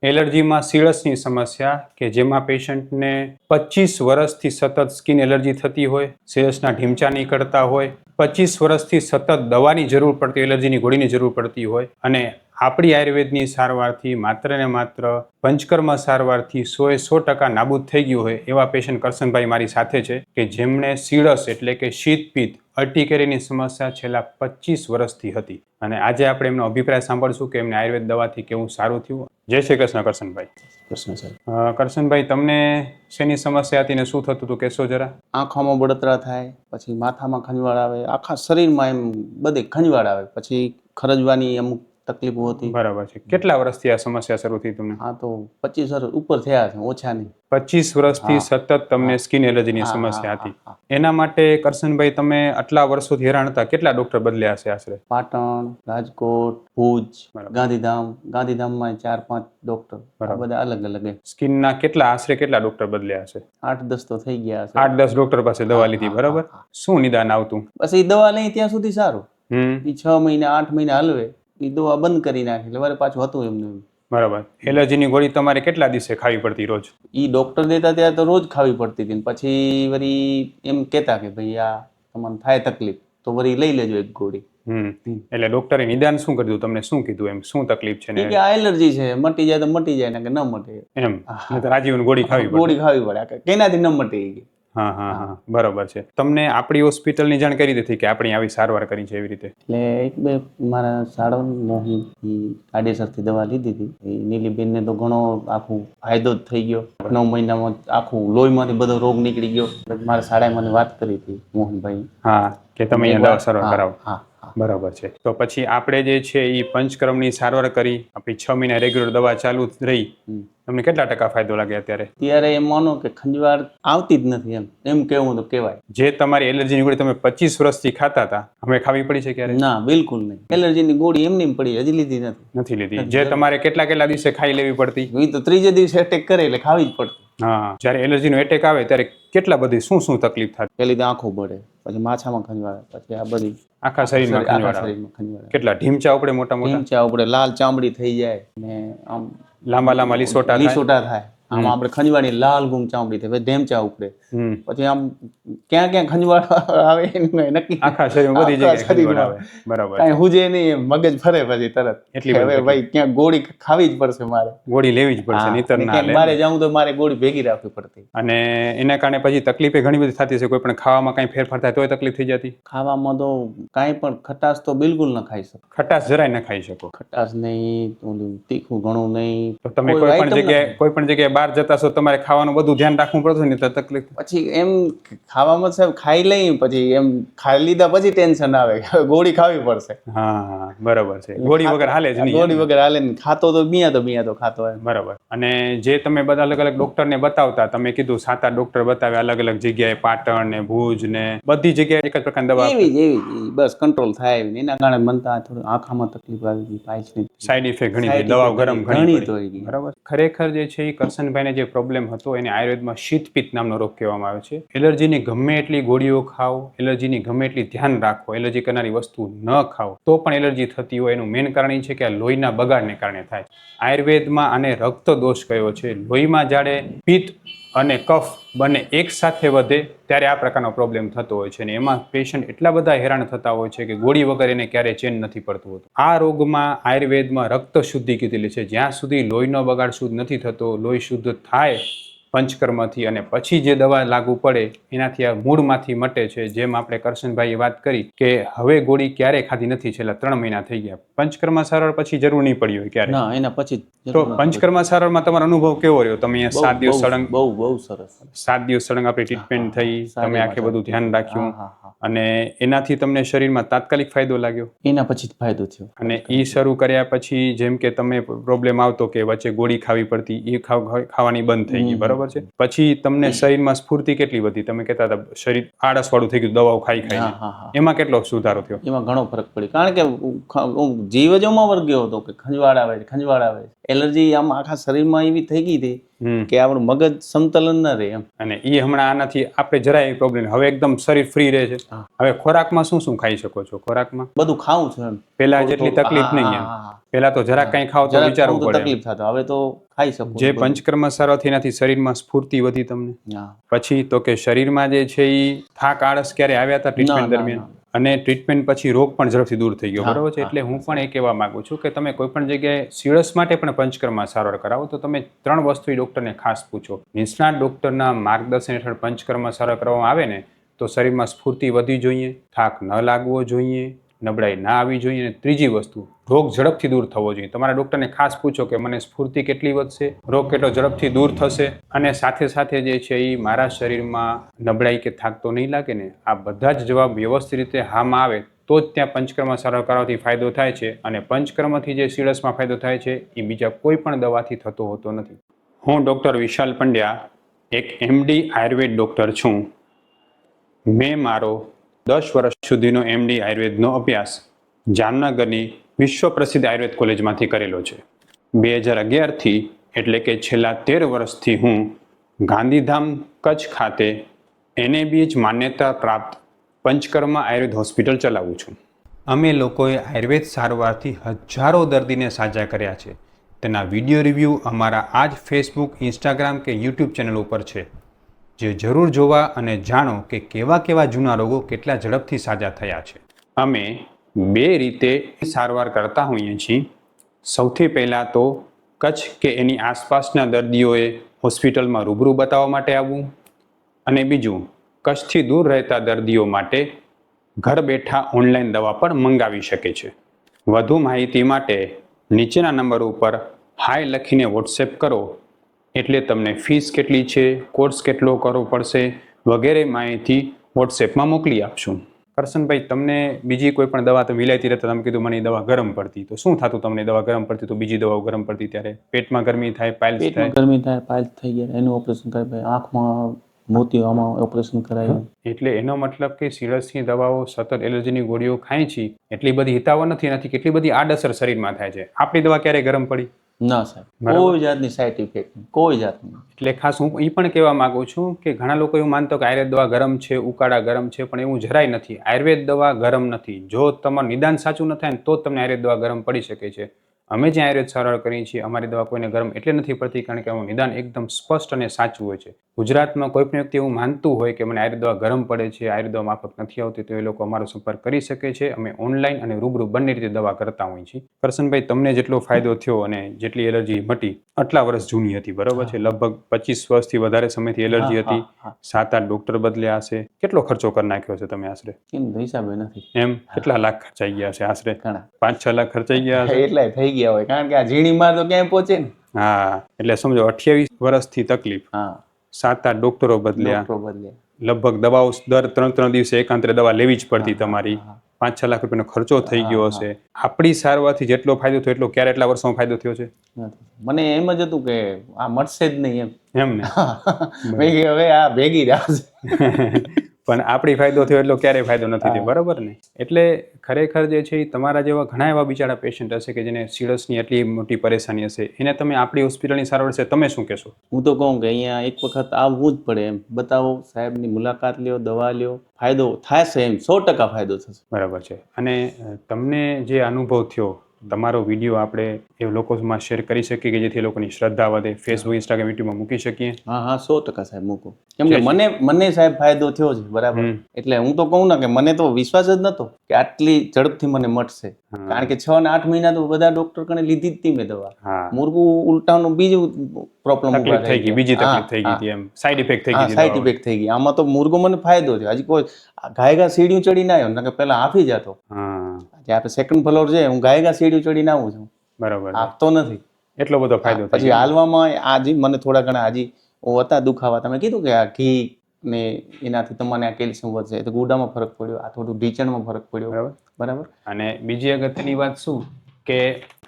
એલર્જીમાં સીળસની સમસ્યા કે જેમાં પેશન્ટને 25 વર્ષથી સતત સ્કિન એલર્જી થતી હોય, સીળસના ઢીમચા નીકળતા હોય, 25 વર્ષથી સતત દવાની જરૂર પડતી, એલર્જીની ગોળીની જરૂર પડતી હોય અને આપણી આયુર્વેદની સારવારથી માત્ર ને માત્ર પંચકર્મ સારવારથી 100% નાબૂદ થઈ ગયું હોય એવા પેશન્ટ કરશનભાઈ મારી સાથે છે કે જેમણે સીળસ એટલે કે શીતપિત્ત અર્ટિકેરીની સમસ્યા છેલ્લા 25 વર્ષથી હતી અને આજે આપણે એમનો અભિપ્રાય સાંભળશું કે એમને આયુર્વેદ દવાથી કેવું સારું થયું. જય શ્રી કૃષ્ણ કરશનભાઈ. કૃષ્ણ સાહેબ. કરશનભાઈ, તમને શેની સમસ્યા હતી ને શું થતું હતું કહેશો જરા? આંખોમાં બળતરા થાય, પછી માથામાં ખંજવાળ આવે, આખા શરીરમાં એમ બધે ખંજવાળ આવે, પછી ખરજવાની અમુક તકલીફો હતી. બરાબર છે. કેટલા વર્ષથી આ સમસ્યા શરૂ થઈ તમને? હા તો 25 વર્ષ ઉપર થયા છે, ઓછા નહીં. 25 વર્ષથી સતત તમને સ્કિન એલર્જીની સમસ્યા હતી. એના માટે કરશનભાઈ તમે આટલા વર્ષોથી હેરાન હતા, કેટલા ડોક્ટર બદલ્યા હશે આશરે? પાટણ, રાજકોટ, ભુજ, ગાંધીધામમાં 4-5 ડોક્ટર, બધા અલગ અલગ. સ્કિનના આશરે કેટલા ડોક્ટર બદલ્યા હશે? 8-10 તો થઈ ગયા હશે. 8-10 ડોક્ટર પાસે દવા લીધી, બરાબર. શું નિદાન આવતું? બસ એ દવા લઈ ત્યાં સુધી સારું. 6 મહિના 8 મહિના હલવે, એ દવા બંધ કરી નાખી એટલે વરે પાછું હતું એમનું. બરાબર. એલર્જીની ગોળી તમારે કેટલા દિવસે ખાવી પડતી રોજ? ઈ ડોક્ટર દેતા ત્યારે તો રોજ ખાવી પડતી હતી, પછી વળી એમ કહેતા કે ભાઈ આ તમને થાય તકલીફ તો વળી લઈ લેજો એક ગોળી. એટલે ડોક્ટરે નિદાન શું કર્યું તમને? શું કીધું એમ શું તકલીફ છે? કે આ એલર્જી છે, મટી જાય તો મટી જાય ને કે ન મટે એમ રાજીવન ગોળી ખાવી પડે, કેનાથી ન મટે. હા હા હા, બરોબર છે. તમને આપણી હોસ્પિટલની જાણ કરી દીધી કે આપણે આવી સારવાર કરી છે એવી રીતે? એટલે એક બે મારા સાડો મોહી આડેસરથી દવા લીધી હતી. નીલીબેનને તો ઘણો આખું ફાયદો જ થઈ ગયો. 9 મહિનામાં આખું લોહીમાંથી બધો રોગ નીકળી ગયો. મારા સાડાએ મને વાત કરી હતી મોહનભાઈ, હા, કે તમે અહીંયા દવા સારવાર કરાવો. હા, બરાબર છે. તો પછી આપણે જે છે એ પંચકર્મની સારવાર કરી, આપણી 6 મહિના રેગ્યુલર દવા ચાલુ જ રહી, તમને કેટલા ટકા ફાયદો લાગે અત્યારે? ત્યારે એમ માનો કે ખંજવાળ આવતી જ નથી, એમ કેવું તો કહેવાય. જે તમારી એલર્જીની ગોળી તમે 25 વર્ષથી ખાતા હતા, હવે ખાવી પડી છે ક્યારે? ના, બિલકુલ નહીં. એલર્જીની ગોળી એમની પડી, હજી લીધી નથી લીધી. જે તમારે કેટલા દિવસે ખાઈ લેવી પડતી? એ તો 3જે દિવસે એટેક કરે એટલે ખાવી જ પડતી. હા, જ્યારે એલર્જીનો એટેક આવે ત્યારે કેટલા બધી શું તકલીફ થતી? પેલી તો આંખો બળે, પછી માથામાં ખંજવાળ, પછી આ બધી આખા શરીરમાં ખંજવાળ. કેટલા ઢીમચા ઉપડે? મોટા ઢીમચા ઉપડે, લાલ ચામડી થઈ જાય ને આમ લાંબા લીસોટા થાય. આમ આપણે ખંજવાળી લાલ ગુમ ચામડી થાય, ઢેમચા ઉપડે, પછી આમ ક્યાં ખંજવાળ આવે નક્કી આખા શરીરમાં બધી જગ્યાએ ખંજવાળ આવે. બરાબર. કાંઈ હુજે નહીં, મગજ ફરે પછી તરત. એટલી હવે ભાઈ ક્યાં ગોળી ખાવી જ પડશે, મારે ગોળી લેવી જ પડશે, નહીતર ના લે. મારે જાઉં તો મારે ગોળી ભેગી રાખવી પડતી. અને એના કારણે પછી તકલીફ ઘણી બધી થતી છે. કોઈ પણ ખાવામાં કઈ ફેરફાર થાય તોય તકલીફ થઈ જતી? ખાવામાં તો કાંઈ પણ ખટાશ તો બિલકુલ ન ખાઈ શકો. ખટાશ જરાય ન ખાઈ શકો? ખટાશ નહીં, ઓલું તીખું ઘણું નહીં. તો તમે કોઈ પણ જગ્યાએ બહાર જતા છો, તમારે ખાવાનું બધું ધ્યાન રાખવું પડશે ને, તો તકલીફ. પછી એમ ખાવામાં સાહેબ ખાઈ લઈ, પછી એમ ખાઈ લીધા પછી ટેન્શન આવે, ગોળી ખાવી પડશે. હા, બરાબર છે. ગોળી વગર હાલે જ નહીં. ગોળી વગર હાલે નહીં. ખાતો તો બિયા ખાતો હોય. બરાબર. અને જે તમે બધા અલગ અલગ ડોક્ટરને બતાવતા, તમે કીધું 7-8 ડોક્ટર બતાવે અલગ અલગ જગ્યાએ, પાટણ ને ભુજ ને બધી જગ્યાએ એક જ પ્રકારની દવા એવી બસ કંટ્રોલ થાય. એના કારણે બનતા થોડું આંખામાં તકલીફ આવી ગઈ, પાછળ સાઈડ ઇફેક્ટ ઘણી, દવાઓ ગરમ ઘણી પડી. બરાબર. ખરેખર જે છે એ કરશનભાઈને જે પ્રોબ્લેમ હતો એને આયુર્વેદમાં શીતપિત્ત નામનો રોગ કહેવામાં આવે છે. એલર્જીની ગમે એટલી ગોળીઓ ખાઓ, એલર્જીની ગમે એટલી ધ્યાન રાખો, એલર્જી કરનારી વસ્તુ ન ખાઓ તો પણ એલર્જી થતી હોય એનું મેઇન કારણ એ છે કે આ લોહીના બગાડને કારણે થાય. આયુર્વેદમાં આને રક્ત દોષ કયો છે. લોહીમાં જ્યારે પિત્ત અને કફ બંને એક સાથે વધે ત્યારે આ પ્રકારનો પ્રોબ્લેમ થતો હોય છે અને એમાં પેશન્ટ એટલા બધા હેરાન થતા હોય છે કે ગોળી વગર એને ક્યારેય ચેન નથી પડતું હોતું. આ રોગમાં આયુર્વેદમાં રક્ત શુદ્ધિ કીધેલી છે. જ્યાં સુધી લોહીનો બગાડ શુદ્ધ નથી થતો, લોહી શુદ્ધ થાય પંચકર્મથી અને પછી જે દવા લાગુ પડે એનાથી આ મૂળમાંથી મટે છે. જેમ આપણે કરશનભાઈએ વાત કરી કે હવે ગોળી ક્યારેય ખાધી નથી, છેલ્લા 3 મહિના થઈ ગયા. પંચકર્મ સારવાર પછી જરૂર નહીં પડી હોય ક્યારે? ના, એના પછી. તો પંચકર્મ સારવારમાં તમારો અનુભવ કેવો રહ્યો? તમે 7 દિવસ સળંગ? બહુ સરસ. 7 દિવસ સળંગ આપણી ટ્રીટમેન્ટ થઈ, તમે આખે બધું ધ્યાન રાખ્યું અને એનાથી તમને શરીરમાં તાત્કાલિક ફાયદો લાગ્યો? એના પછી જ ફાયદો થયો. અને એ શરૂ કર્યા પછી જેમ કે તમે પ્રોબ્લેમ આવતો કે વચ્ચે ગોળી ખાવી પડતી, એ ખાવાની બંધ થઈ ગઈ, બરોબર છે? પછી તમને શરીરમાં સ્ફૂર્તિ કેટલી વધી? તમે કહેતા હતા શરીર આળસવાળું થઈ ગયું દવાઓ ખાઈને, એમાં કેટલો સુધારો થયો? એમાં ઘણો ફરક પડ્યો. કારણ કે જીવ જ વર્ગ્યો હતો કે ખંજવાળ આવે. એલર્જી આમ આખા શરીરમાં એવી થઈ ગઈ હતી કે આપણું મગજ સમતલન ન રહે એમ. અને એ હમણાં આનાથી આપણે જરાય પ્રોબ્લેમ, હવે એકદમ શરીર ફ્રી રહે છે. હવે ખોરાકમાં શું શું ખાઈ શકો છો? ખોરાકમાં બધું ખાવું છે એમ. પેલા જેટલી તકલીફ નહીં એમ. પેલા તો જરાક કંઈ ખાવ તો વિચારવું પડે. તકલીફ થતો, હવે તો ખાઈ શકું. જે પંચકર્મ સારવાથી એનાથી શરીરમાં સ્ફૂર્તિ વધી તમને. પછી તો કે શરીરમાં જે છે એ થાક આળસ ક્યારે આવ્યા હતા ટ્રીટમેન્ટ દરમિયાન? અને ટ્રીટમેન્ટ પછી રોગ પણ ઝડપથી દૂર થઈ ગયો, બરોબર છે. એટલે હું પણ એ કહેવા માંગુ છું કે તમે કોઈ પણ જગ્યાએ સીળસ માટે પણ પંચકર્મ સારવાર કરાવો તો તમે 3 વસ્તુ ડોક્ટરને ખાસ પૂછો. નિષ્ણાત ડોક્ટરના માર્ગદર્શન હેઠળ પંચકર્મ સારવાર કરવામાં આવે ને તો શરીરમાં સ્ફૂર્તિ વધી જોઈએ, થાક ન લાગવો જોઈએ, નબળાઈ ના આવી જોઈએ. અને ત્રીજી વસ્તુ, રોગ ઝડપથી દૂર થવો જોઈએ. તમારા ડોક્ટરને ખાસ પૂછો કે મને સ્ફૂર્તિ કેટલી વધશે, રોગ કેટલો ઝડપથી દૂર થશે, અને સાથે સાથે જે છે એ મારા શરીરમાં નબળાઈ કે થાક તો નહીં લાગે ને. આ બધા જ જવાબ વ્યવસ્થિત રીતે હામાં આવે તો જ ત્યાં પંચકર્મ સારવાર કરવાથી ફાયદો થાય છે. અને પંચકર્મથી જે સીળસમાં ફાયદો થાય છે એ બીજા કોઈ પણ દવાથી થતો હોતો નથી. હું ડૉક્ટર વિશાલ પંડ્યા, એક MD આયુર્વેદ ડૉક્ટર છું. મેં મારો 10 વર્ષ સુધીનો MD આયુર્વેદનો અભ્યાસ જામનગરની વિશ્વ પ્રસિદ્ધ આયુર્વેદ કોલેજમાંથી કરેલો છે. 2011થી એટલે કે છેલ્લા 13 વર્ષથી હું ગાંધીધામ કચ્છ ખાતે NABH માન્યતા પ્રાપ્ત પંચકર્મ આયુર્વેદ હોસ્પિટલ ચલાવું છું. અમે લોકોએ આયુર્વેદ સારવારથી હજારો દર્દીને સાજા કર્યા છે. તેના વિડીયો રિવ્યૂ અમારા આ જ ફેસબુક, ઇન્સ્ટાગ્રામ કે યુટ્યુબ ચેનલ ઉપર છે, જે જરૂર જોવા અને જાણો કે કેવા કેવા જૂના રોગો કેટલા ઝડપથી સાજા થયા છે. અમે 2 રીતે સારવાર કરતા હોઈએ છીએ. સૌથી પહેલાં તો કચ્છ કે એની આસપાસના દર્દીઓએ હોસ્પિટલમાં રૂબરૂ બતાવવા માટે આવવું, અને બીજું કચ્છથી દૂર રહેતા દર્દીઓ માટે ઘર બેઠા ઓનલાઈન દવા પણ મંગાવી શકે છે. વધુ માહિતી માટે નીચેના નંબર ઉપર હાય લખીને વોટ્સએપ કરો, એટલે તમને ફીસ કેટલી છે, કોર્સ કેટલો કરવો પડશે વગેરે માહિતી વોટ્સએપમાં મોકલી આપશું. કરશનભાઈ, તમને બીજી કોઈ પણ દવા તો વિલાયતી રહેતા, તમે કીધું મને એ દવા ગરમ પડતી, તો શું થતું તમને? દવા ગરમ પડતી તો બીજી દવાઓ ગરમ પડતી ત્યારે પેટમાં ગરમી થાય, પાઇલ્સ થાય? ગરમી થાય, પાઇલ્સ થઈ ગયા, એનું ઓપરેશન કરાય, આંખમાં મોતિયામાં ઓપરેશન કરાય. એટલે એનો મતલબ કે સીળસની દવાઓ, સતત એલર્જીની ગોળીઓ ખાય છે, એટલી બધી હિતાવો નથી, એનાથી કેટલી બધી આડઅસર શરીરમાં થાય છે. આપણી દવા ક્યારે ગરમ પડી? ના સાહેબ, કોઈ જાતની સાઇડ ઇફેક્ટ નહીં, કોઈ જાતની. એટલે ખાસ હું એ પણ કહેવા માંગુ છું કે ઘણા લોકો એવું માનતો કે આયુર્વેદ દવા ગરમ છે, ઉકાળા ગરમ છે, પણ એવું જરાય નથી. આયુર્વેદ દવા ગરમ નથી. જો તમારું નિદાન સાચું ન થાય ને તો જ તમને આયુર્વેદ દવા ગરમ પડી શકે છે. અમે જે આયુર્વેદ સારવાર કરીએ છીએ, અમારી દવા કોઈને ગરમ એટલે નથી પડતી કારણ કે અમારું નિદાન એકદમ સ્પષ્ટ અને સાચું હોય છે. ગુજરાતમાં કોઈ પણ વ્યક્તિ એવું માનતું હોય કે મને આયુર્વેદ દવા ગરમ પડે છે, આયુર્વેદ દવા માફક નથી આવતી, તો એ લોકો અમારો સંપર્ક કરી શકે છે. અમે ઓનલાઈન અને રૂબરૂ બંને રીતે દવા કરતા હોઈએ છીએ. કરશનભાઈ, તમને જેટલો ફાયદો થયો અને જેટલી એલર્જી મટી, આટલા વર્ષ જૂની હતી, બરોબર છે? લગભગ 25 વર્ષથી વધારે સમયથી એલર્જી હતી. 7-8 ડોક્ટર બદલ્યા હશે. કેટલો ખર્ચો કરી નાખ્યો છે તમે આશરે? હિસાબે નથી. એમ કેટલા લાખ ખર્ચાઈ ગયા છે આશરે? 5-6 લાખ ખર્ચાઈ ગયા હશે. એટલા થઈ ગયા હોય, કારણ કે આ ઝીણીમાં તો ક્યાંય પહોંચે ને. હા, એટલે સમજો 28 વર્ષથી તકલીફ. 7-8 ડોક્ટરો બદલ્યા. લગભગ દવાઓ દર 3-3 દિવસે એકાંતરે દવા લેવી જ પડતી તમારી. 5-6 લાખ રૂપિયાનો ખર્ચો થઈ ગયો હશે. આપણી સારવારથી જેટલો ફાયદો થયો એટલો ક્યારે એટલા વર્ષોમાં ફાયદો થયો છે? મને એમ જ હતું કે આ મળશે જ નહીં એમ ને. હવે આ ભેગી રહેશે. પણ આપણી ફાયદો થયો એટલો ક્યારેય ફાયદો નથી થયો, બરાબર ને? એટલે ખરેખર જે છે એ તમારા જેવા ઘણા એવા બિચારા પેશન્ટ હશે કે જેને સીળસની એટલી મોટી પરેશાની હશે, એને તમે આપણી હોસ્પિટલની સારવાર છે તમે શું કહેશો? હું તો કહું કે અહીંયા એક વખત આવવું જ પડે. એમ બતાવો, સાહેબની મુલાકાત લ્યો, દવા લ્યો, ફાયદો થશે, એમ 100% ફાયદો થશે. બરાબર છે. અને તમને જે અનુભવ થયો, તમારો વિડીયો આપણે એ લોકોમાં શેર કરી શકીએ કે જેથી લોકોની શ્રદ્ધા વધે? ફેસબુક, ઇન્સ્ટાગ્રામ, યુટ્યુબમાં મૂકી શકીએ? હા 100% સાહેબ મૂકો. કેમ કે મને સાહેબ ફાયદો થયો છે, બરાબર? એટલે હું તો કહું ને કે મને તો વિશ્વાસ જ નતો કે આટલી ઝડપથી મને મળશે. કારણ કે 6 ને 8 મહિના તો બધા ડોક્ટર કને લીધી જ હતી મેં દવા. મુરગું ઉલટાનું બીજું પ્રોબ્લેમ થઈ ગઈ, બીજી તકલીફ થઈ ગઈ હતી, એમ સાઈડ ઇફેક્ટ થઈ ગઈ. સાઈડ ઇફેક્ટ થઈ ગઈ. આમાં તો મુરગો મને ફાયદો થયો. હજી કોઈ ગાયગા સીડીઓ ચડી ના આવ્યો, કે પેલા હાફી જતો. જે આપણે સેકન્ડ ફ્લોર છે, હું ગાયગા સીડીઓ ચડીને આવું છું. બરાબર, આપતો નથી. એટલો બધો ફાયદો. પછી હાલવામાં આજે મને થોડા ઘણા હજી હતા દુખાવા. તમે કીધું કે આ ઘી ને એનાથી તમને આ કેલ્શિયમ વધશે, તો ગુડામાં ફરક પડ્યો, આ થોડું ઢીચણમાં ફરક પડ્યો. બરાબર. અને બીજી અગત્યની વાત શું કે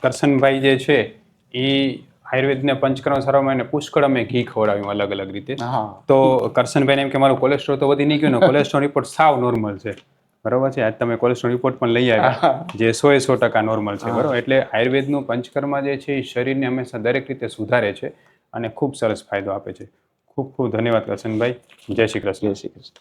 કરશનભાઈ જે છે એ આયુર્વેદને પંચકર્મ સારવારમાં એને પુષ્કળ અમે ઘી ખવડાવ્યું અલગ અલગ રીતે. તો કરશનભાઈને એમ કે મારું કોલેસ્ટ્રોલ તો વધી નહીં ગયું ને, કોલેસ્ટ્રોલ રિપોર્ટ સાવ નોર્મલ છે, બરોબર છે? આજ તમે કોલેસ્ટ્રોલ રિપોર્ટ પણ લઈ આવ્યા, જે 100% નોર્મલ છે, બરોબર? એટલે આયુર્વેદનું પંચકર્મ જે છે એ શરીરને હંમેશા દરેક રીતે સુધારે છે. અને ખૂબ સરસ ફાયદો આપે છે. ખૂબ ખૂબ ધન્યવાદ કરશનભાઈ. જય શ્રી કૃષ્ણ. જય શ્રી કૃષ્ણ.